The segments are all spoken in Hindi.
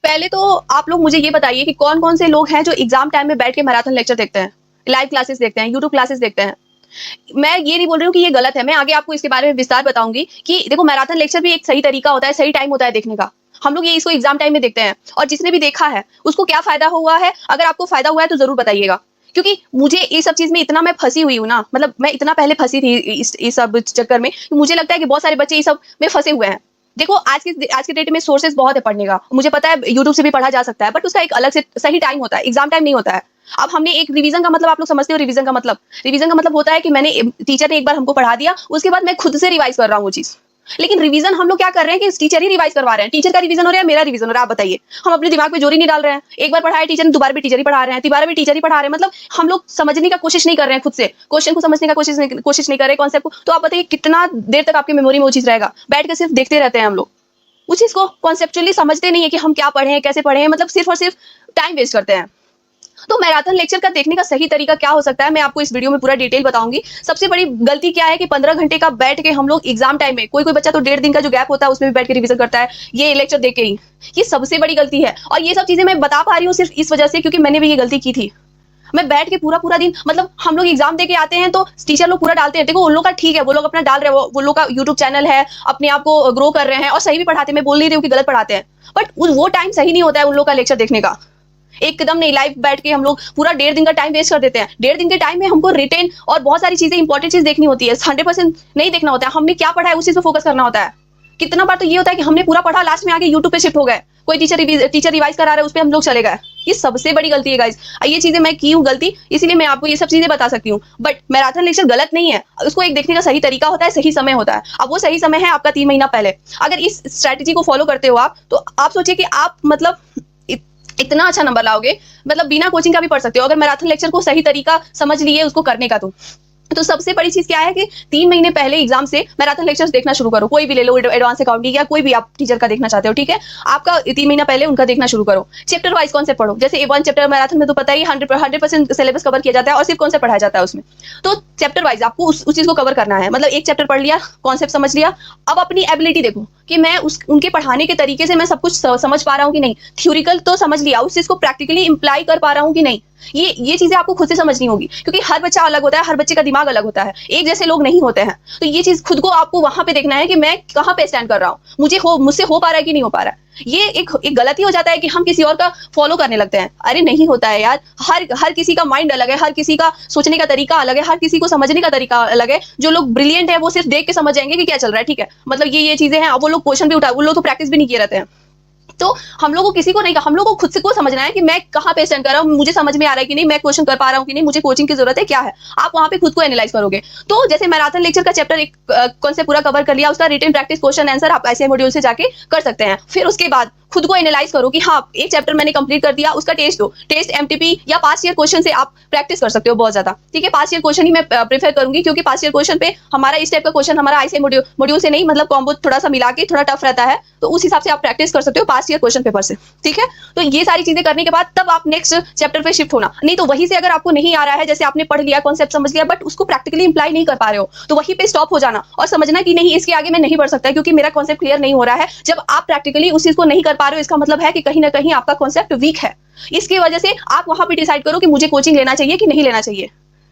पहले तो आप लोग मुझे ये बताइए कि कौन-कौन से लोग हैं जो एग्ज़ाम टाइम में बैठ के मैराथन लेक्चर देखते हैं, लाइव क्लासेस देखते हैं, यूट्यूब क्लासेस देखते हैं। मैं ये नहीं बोल रही हूँ कि ये गलत है, मैं आगे आपको इसके बारे में विस्तार बताऊँगी कि देखो मैराथन लेक्चर भी एक सही तरीका होता है, सही टाइम होता है देखने का। हम लोग ये इसको एग्ज़ाम टाइम में देखते हैं और जिसने भी देखा है, उसको क्या फ़ायदा हुआ है? अगर आपको फ़ायदा हुआ है तो ज़रूर बताइएगा। क्योंकि मुझे ये सब चीज़ में इतना मैं फँसी हुई हूँ ना, मतलब मैं इतना पहले फँसी थी इस सब चक्कर में, कि मुझे लगता है कि बहुत सारे बच्चे इस सब में फँसे हुए हैं। देखो आज के डेट में सोर्सेज़ बहुत है पढ़ने का। मुझे पता है यूट्यूब से भी पढ़ा जा सकता है, बट उसका एक अलग से सही टाइम होता है, एग्ज़ाम टाइम नहीं होता है। अब हमने एक रिवीजन का मतलब आप लोग समझते हो रिवीजन का मतलब? रिवीजन का मतलब होता है कि मैंने टीचर ने एक बार हमको पढ़ा दिया, उसके बाद मैं खुद से रिवाइज़ कर रहा हूँ वो चीज़। लेकिन रिवीजन हम लोग क्या कर रहे हैं कि टीचर ही रिवाइज़ करवा रहे हैं। टीचर का रिवीजन हो रहा है, मेरा रिवीजन हो रहा है, आप बताइए। हम अपने दिमाग में जोर ही नहीं डाल रहे हैं। एक बार पढ़ाया टीचर ने, दोबारा भी टीचर ही पढ़ा रहे हैं, तिबारा भी टीचर ही पढ़ा रहे हैं। मतलब हम लोग समझने का कोशिश नहीं कर रहे हैं खुद से। क्वेश्चन को समझने का कोशिश नहीं कर रहे हैं, कॉन्सेप्ट को। तो आप बताइए कितना देर तक आपकी मेमोरी में वो चीज़ रहेगा? बैठ के सिर्फ देखते रहते हैं हम लोग। उस चीज़ को कॉन्सेप्चुअली समझते नहीं है कि हम क्या पढ़े हैं, कैसे पढ़े हैं, मतलब सिर्फ और सिर्फ टाइम वेस्ट करते हैं। तो मैराथन लेक्चर का देखने का सही तरीका क्या हो सकता है, मैं आपको इस वीडियो में पूरा डिटेल बताऊंगी। सबसे बड़ी गलती क्या है कि 15 घंटे का बैठ के हम लोग एग्जाम टाइम में, कोई बच्चा तो 1.5 दिन का जो गैप होता है उसमें भी बैठ के रिवीजन करता है, ये लेक्चर देख के ही। ये सबसे बड़ी गलती है और ये सब चीजें मैं बता पा रही हूँ सिर्फ इस वजह से क्योंकि मैंने भी ये गलती की थी। मैं बैठ के पूरा दिन, मतलब हम लोग एग्जाम दे के आते हैं तो टीचर लोग पूरा डालते हैं। देखो उन लोग का ठीक है, वो लोग अपना डाल रहे हैं, वो लोग का यूट्यूब चैनल है, अपने आप को ग्रो कर रहे हैं और सही भी पढ़ाते हैं। मैं बोल नहीं रही हूँ कि गलत पढ़ाते हैं, बट वो टाइम सही नहीं होता है उन लोग का लेक्चर देखने का। एकदम नहीं, लाइव बैठ के हम लोग पूरा 1.5 दिन का टाइम वेस्ट कर देते हैं। 1.5 दिन के टाइम में हमको रिटेन और बहुत सारी चीजें, इंपॉर्टेंट चीज देखनी होती है। 100% नहीं देखना होता है, हमने क्या पढ़ा है उस चीज पे फोकस करना होता है। कितना बार तो ये होता है कि हमने पूरा पढ़ा, लास्ट में आके यूट्यूब पे शिफ्ट हो गए, कोई टीचर रिवाइज करा रहा है, उस पर हम लोग चले गए। ये सबसे बड़ी गलती है गाइस। ये चीजें मैं की हूँ गलती, इसीलिए मैं आपको ये सब चीजें बता सकती हूँ। बट मैराथन लेक्चर गलत नहीं है, उसको एक देखने का सही तरीका होता है, सही समय होता है। अब वो सही समय है आपका 3 महीना पहले। अगर इस स्ट्रैटेजी को फॉलो करते हो आप, तो आप सोचिए कि आप मतलब इतना अच्छा नंबर लाओगे, मतलब बिना कोचिंग का भी पढ़ सकते हो अगर मैराथन लेक्चर को सही तरीका समझ लिए उसको करने का। तो सबसे बड़ी चीज क्या है कि 3 महीने पहले एग्जाम से मैराथन लेक्चर्स देखना शुरू करो। कोई भी ले लो, एडवांस अकाउंटिंग या कोई भी आप टीचर का देखना चाहते हो, ठीक है, आपका 3 महीना पहले उनका देखना शुरू करो। चैप्टर वाइज कॉन्सेप्ट पढ़ो। जैसे A1 चैप्टर मैराथन में तो पता ही 100% सिलेबस कवर किया जाता है और सिर्फ कॉन्सेप्ट पढ़ाया जाता है उसमें। तो चैप्टर वाइज आपको उस चीज को कवर करना है। मतलब एक चैप्टर पढ़ लिया, कॉन्सेप्ट समझ लिया, अब अपनी एबिलिटी देखो कि मैं उनके पढ़ाने के तरीके से मैं सब कुछ समझ पा रहा हूँ कि नहीं। थ्योरिकल तो समझ लिया, उस चीज को प्रैक्टिकली इंप्लाई कर पा रहा हूँ कि नहीं। ये चीजें आपको खुद से समझनी होगी क्योंकि हर बच्चा अलग होता है, हर बच्चे का दिमाग अलग होता है, एक जैसे लोग नहीं होते हैं। तो ये चीज खुद को आपको वहां पे देखना है कि मैं कहाँ पे स्टैंड कर रहा हूँ, मुझसे हो पा रहा है कि नहीं हो पा रहा है। ये एक गलती हो जाता है कि हम किसी और का फॉलो करने लगते हैं। अरे नहीं होता है यार, हर किसी का माइंड अलग है, हर किसी का सोचने का तरीका अलग है, हर किसी को समझने का तरीका अलग है। जो लोग ब्रिलियंट है वो सिर्फ देख के समझ जाएंगे कि क्या चल रहा है, ठीक है, मतलब ये चीजें हैं। वो लोग क्वेश्चन भी उठा, वो लोग तो प्रैक्टिस भी नहीं किए रहते हैं। तो हम लोगों को किसी को नहीं, हम लोगों को खुद से को समझना है कि मैं कहाँ पे स्टैंड कर रहा हूँ, मुझे समझ में आ रहा है कि नहीं, मैं क्वेश्चन कर पा रहा हूँ कि नहीं, मुझे कोचिंग की जरूरत है क्या है। आप वहां पे खुद को एनालाइज करोगे। तो जैसे मैराथन लेक्चर का चैप्टर एक कॉन्सेप्ट पूरा कवर कर लिया, उसका रिटन प्रैक्टिस क्वेश्चन आंसर आप ऐसे मॉड्यूल से जाके कर सकते हैं। फिर उसके बाद खुद को एनालाइज करो कि हाँ एक चैप्टर मैंने कंप्लीट कर दिया, उसका टेस्ट दो। टेस्ट एमटीपी या पास्ट ईयर क्वेश्चन से आप प्रैक्टिस कर सकते हो बहुत ज्यादा, ठीक है। पास्ट ईयर क्वेश्चन ही मैं प्रेफर करूंगी क्योंकि पास्ट ईयर क्वेश्चन पे हमारा इस टाइप का क्वेश्चन हमारा आईसीए मॉड्यूल से नहीं, मतलब कॉम्बो थोड़ा सा मिला के थोड़ा टफ रहता है, तो उस हिसाब से आप प्रैक्टिस कर सकते हो पास्ट ईयर क्वेश्चन पेपर से, ठीक है। तो ये सारी चीजें करने के बाद तब आप नेक्स्ट चैप्टर पे शिफ्ट होना। नहीं तो वहीं से अगर आपको नहीं आ रहा है, जैसे आपने पढ़ लिया, कॉन्सेप्ट समझ लिया, बट उसको प्रैक्टिकली इंप्लाई नहीं कर पा रहे हो, तो वहीं पे स्टॉप हो जाना और समझना कि नहीं इसके आगे मैं नहीं बढ़ सकता क्योंकि मेरा कॉन्सेप्ट क्लियर नहीं हो रहा है। जब आप प्रैक्टिकली उस चीज को नहीं कर पा रहे हो, इसका मतलब है कि कहीं ना कहीं आपका कॉन्सेप्ट वीक है। इसकी वजह से आप वहां पे डिसाइड करो कि मुझे कोचिंग लेना चाहिए कि नहीं लेना चाहिए,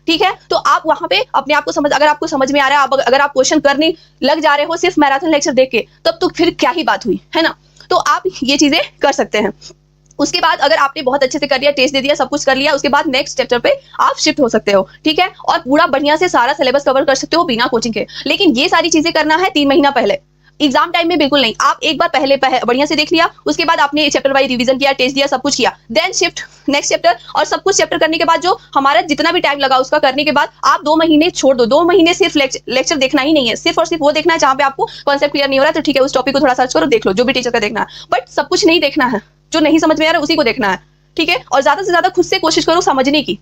ठीक है। तो आप वहां पे अपने आप को अगर आपको समझ में आ रहा है, अगर आप क्वेश्चन करने लग जा रहे हो सिर्फ मैराथन लेक्चर देख के, तब तो फिर क्या ही बात हुई, है ना। तो आप ये चीजें कर सकते हैं। उसके बाद अगर आपने बहुत अच्छे से कर लिया, टेस्ट दे दिया, सब कुछ कर लिया, उसके बाद नेक्स्ट चैप्टर पे आप शिफ्ट हो सकते हो, ठीक है, और पूरा बढ़िया से सारा सिलेबस कवर कर सकते हो बिना कोचिंग के। लेकिन ये सारी चीजें करना है 3 महीना पहले, एग्जाम टाइम में बिल्कुल नहीं। आप एक बार पहले बढ़िया से देख लिया, उसके बाद आपने चैप्टर वाइज रिवीजन किया, टेस्ट दिया, सब कुछ किया, देन शिफ्ट नेक्स्ट चैप्टर। और सब कुछ चैप्टर करने के बाद जो हमारा जितना भी टाइम लगा उसका करने के बाद आप 2 महीने छोड़ दो। 2 महीने सिर्फ लेक्चर देखना ही नहीं है, सिर्फ और सिर्फ वो देखना है जहां पे आपको कॉन्सेप्ट क्लियर नहीं हो रहा है, तो ठीक है उस टॉपिक को थोड़ा सर्च करो, देख लो, जो भी टीचर का देखना है, बट सब कुछ नहीं देखना है। जो नहीं समझ में आ रहा है उसी को देखना है, ठीक है। और ज्यादा से ज्यादा खुद से कोशिश करो समझने की।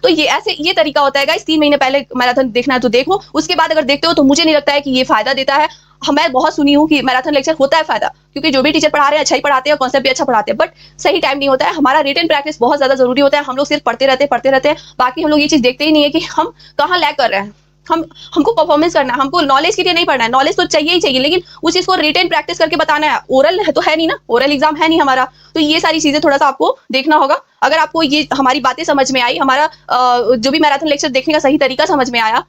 तो ये तरीका होता है गाइस। 3 महीने पहले मैराथन देखना है तो देखो, उसके बाद अगर देखते हो तो मुझे नहीं लगता है कि ये फायदा देता है। मैं बहुत सुनी हूँ कि मैराथन लेक्चर होता है फायदा, क्योंकि जो भी टीचर पढ़ा रहे हैं अच्छा ही पढ़ाते हैं, कॉन्सेप्ट भी अच्छा पढ़ाते हैं, बट सही टाइम नहीं होता है। हमारा रिटन प्रैक्टिस बहुत ज्यादा जरूरी होता है। हम लोग सिर्फ पढ़ते रहते हैं, बाकी हम लोग ये चीज देखते ही नहीं है कि हम कहाँ लैग कर रहे हैं। हमको परफॉर्मेंस करना है, हमको नॉलेज के लिए नहीं पढ़ना है, नॉलेज तो चाहिए ही चाहिए, लेकिन उस चीज को रिटेन प्रैक्टिस करके बताना है। ओरल है तो है नहीं ना, ओरल एग्जाम है नहीं हमारा, तो ये सारी चीजें थोड़ा सा आपको देखना होगा। अगर आपको ये हमारी बातें समझ में आई, हमारा जो भी मैराथन लेक्चर देखने का सही तरीका समझ में आया,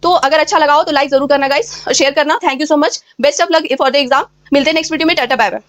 तो अगर अच्छा लगा हो तो लाइक जरूर करना गाइस, शेयर करना। Thank you so much, best of luck for the exam. मिलते हैं नेक्स्ट वीडियो में, टाटा बाय बाय।